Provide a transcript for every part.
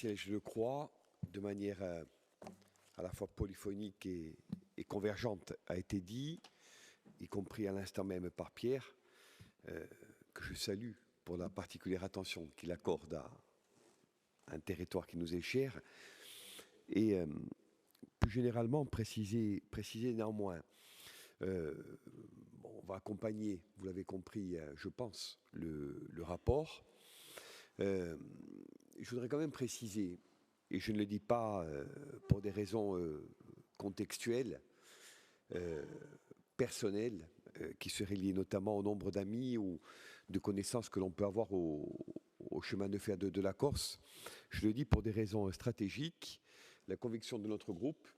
Je le crois, de manière à la fois polyphonique et convergente, a été dit, y compris à l'instant même par Pierre, que je salue pour la particulière attention qu'il accorde à un territoire qui nous est cher, et plus généralement préciser néanmoins. On va accompagner, vous l'avez compris, je pense, le rapport. Je voudrais quand même préciser, et je ne le dis pas pour des raisons contextuelles, personnelles, qui seraient liées notamment au nombre d'amis ou de connaissances que l'on peut avoir au chemin de fer de la Corse. Je le dis pour des raisons stratégiques. La conviction de notre groupe,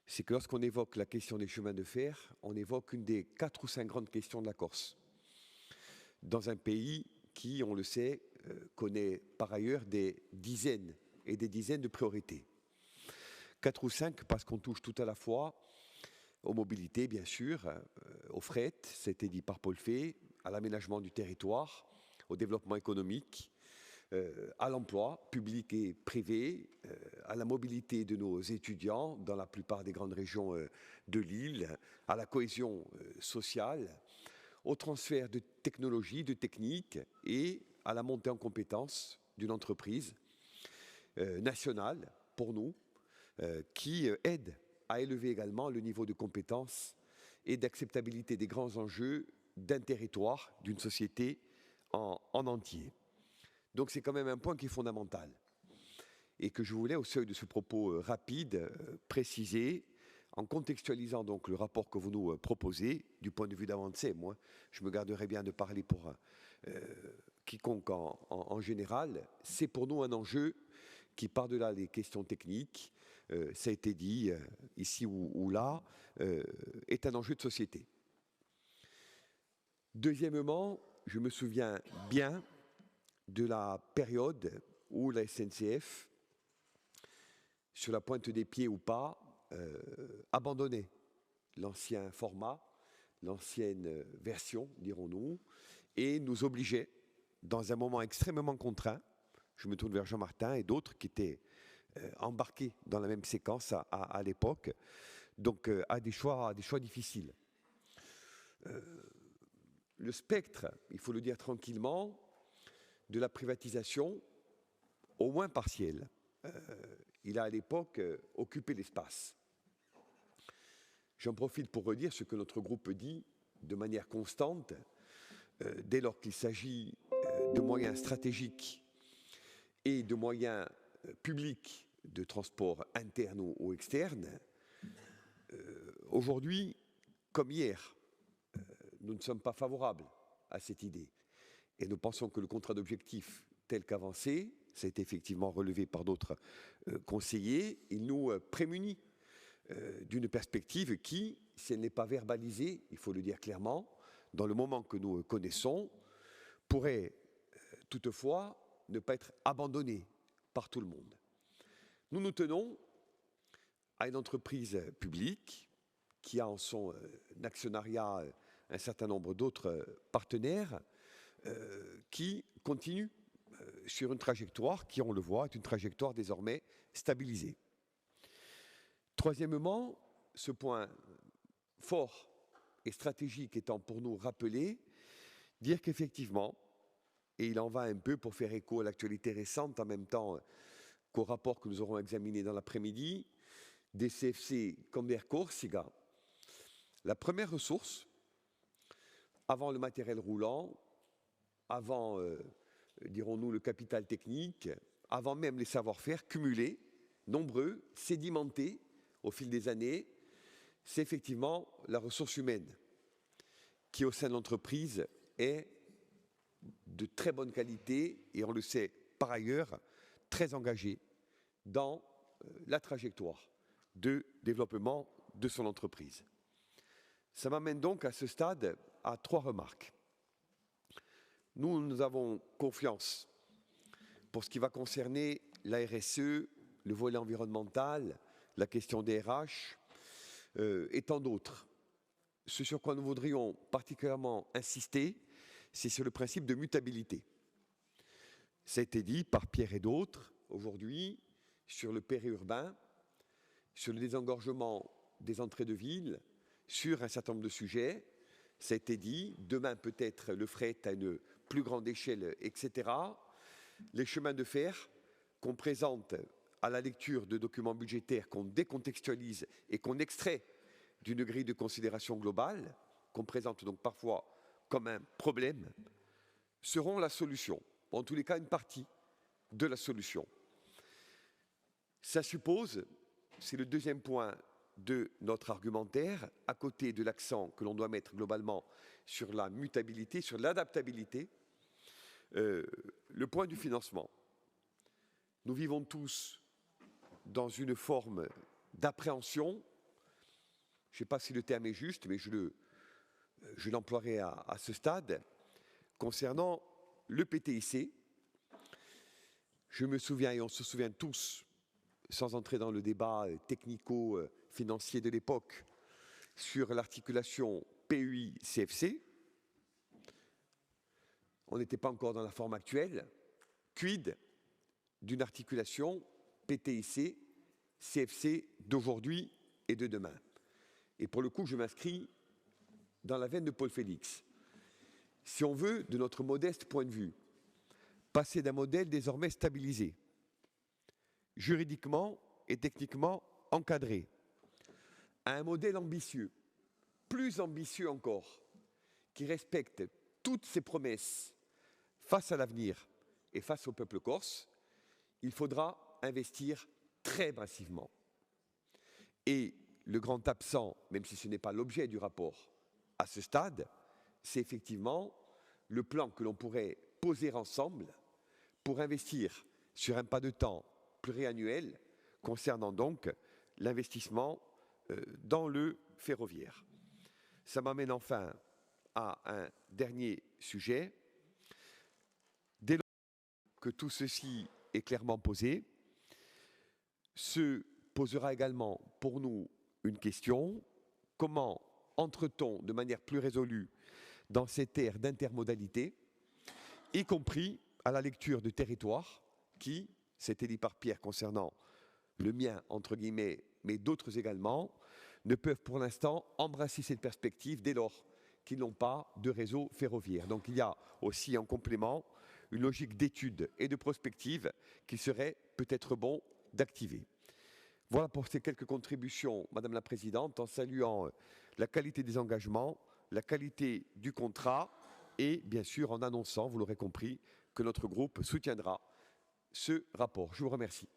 c'est que lorsqu'on évoque la question des chemins de fer, on évoque une des 4 ou 5 grandes questions de la Corse. Dans un pays qui, on le sait, connaît par ailleurs des dizaines et des dizaines de priorités. 4 ou 5 parce qu'on touche tout à la fois aux mobilités, bien sûr, au fret, c'était dit par Paul Fay, à l'aménagement du territoire, au développement économique, à l'emploi public et privé, à la mobilité de nos étudiants dans la plupart des grandes régions de l'île, à la cohésion sociale, au transfert de technologies, de techniques et à la montée en compétences d'une entreprise nationale pour nous qui aide à élever également le niveau de compétences et d'acceptabilité des grands enjeux d'un territoire, d'une société en entier. Donc c'est quand même un point qui est fondamental et que je voulais, au seuil de ce propos rapide, préciser en contextualisant donc le rapport que vous nous proposez du point de vue d'avancée. Moi, je me garderai bien de parler pour quiconque en général. C'est pour nous un enjeu qui, par-delà les questions techniques, ça a été dit ici ou là, est un enjeu de société. Deuxièmement, je me souviens bien de la période où la SNCF, sur la pointe des pieds ou pas, abandonnait l'ancien format, l'ancienne version, dirons-nous, et nous obligeait, dans un moment extrêmement contraint, je me tourne vers Jean-Martin et d'autres qui étaient embarqués dans la même séquence à l'époque, donc à des choix difficiles. Le spectre, il faut le dire tranquillement, de la privatisation, au moins partielle, il a à l'époque occupé l'espace. J'en profite pour redire ce que notre groupe dit de manière constante, dès lors qu'il s'agit de moyens stratégiques et de moyens publics de transport interne ou externe. Aujourd'hui, comme hier, nous ne sommes pas favorables à cette idée. Et nous pensons que le contrat d'objectif tel qu'avancé, ça a été effectivement relevé par d'autres conseillers, il nous prémunit d'une perspective qui, si elle n'est pas verbalisée, il faut le dire clairement, dans le moment que nous connaissons, pourrait toutefois ne pas être abandonnée par tout le monde. Nous nous tenons à une entreprise publique qui a en son actionnariat un certain nombre d'autres partenaires qui continuent sur une trajectoire qui, on le voit, est une trajectoire désormais stabilisée. Troisièmement, ce point fort et stratégique étant pour nous rappelé, dire qu'effectivement, et il en va un peu pour faire écho à l'actualité récente en même temps qu'au rapport que nous aurons examiné dans l'après-midi, des CFC comme d'Air Corsica, la première ressource, avant le matériel roulant, avant, dirons-nous, le capital technique, avant même les savoir-faire cumulés, nombreux, sédimentés au fil des années, c'est effectivement la ressource humaine qui, au sein de l'entreprise, est de très bonne qualité et, on le sait par ailleurs, très engagée dans la trajectoire de développement de son entreprise. Ça m'amène donc à ce stade à 3 remarques. Nous avons confiance pour ce qui va concerner la RSE, le volet environnemental, la question des RH et tant d'autres. Ce sur quoi nous voudrions particulièrement insister, c'est sur le principe de mutabilité. Ça a été dit par Pierre et d'autres, aujourd'hui sur le périurbain, sur le désengorgement des entrées de ville, sur un certain nombre de sujets. Ça a été dit, demain peut-être le fret à une plus grande échelle, etc. Les chemins de fer qu'on présente à la lecture de documents budgétaires, qu'on décontextualise et qu'on extrait d'une grille de considération globale, qu'on présente donc parfois comme un problème, seront la solution, en tous les cas une partie de la solution. Ça suppose, c'est le deuxième point de notre argumentaire, à côté de l'accent que l'on doit mettre globalement sur la mutabilité, sur l'adaptabilité, le point du financement. Nous vivons tous dans une forme d'appréhension, je ne sais pas si le terme est juste, mais je l'emploierai à ce stade, concernant le PTIC. Je me souviens, et on se souvient tous, sans entrer dans le débat technico-financier de l'époque, sur l'articulation PUI-CFC. On n'était pas encore dans la forme actuelle. Quid d'une articulation PTIC-CFC d'aujourd'hui et de demain? Et pour le coup, je m'inscris dans la veine de Paul Félix. Si on veut, de notre modeste point de vue, passer d'un modèle désormais stabilisé, juridiquement et techniquement encadré, à un modèle ambitieux, plus ambitieux encore, qui respecte toutes ses promesses face à l'avenir et face au peuple corse, il faudra investir très massivement. Et le grand absent, même si ce n'est pas l'objet du rapport à ce stade, c'est effectivement le plan que l'on pourrait poser ensemble pour investir sur un pas de temps pluriannuel concernant donc l'investissement dans le ferroviaire. Ça m'amène enfin à un dernier sujet. Dès lors que tout ceci est clairement posé, se posera également pour nous une question: comment entre-t-on de manière plus résolue dans cette ère d'intermodalité, y compris à la lecture de territoires qui, c'était dit par Pierre concernant le mien, entre guillemets, mais d'autres également, ne peuvent pour l'instant embrasser cette perspective dès lors qu'ils n'ont pas de réseau ferroviaire. Donc il y a aussi en complément une logique d'étude et de prospective qu'il serait peut-être bon d'activer. Voilà pour ces quelques contributions, Madame la Présidente, en saluant la qualité des engagements, la qualité du contrat et bien sûr en annonçant, vous l'aurez compris, que notre groupe soutiendra ce rapport. Je vous remercie.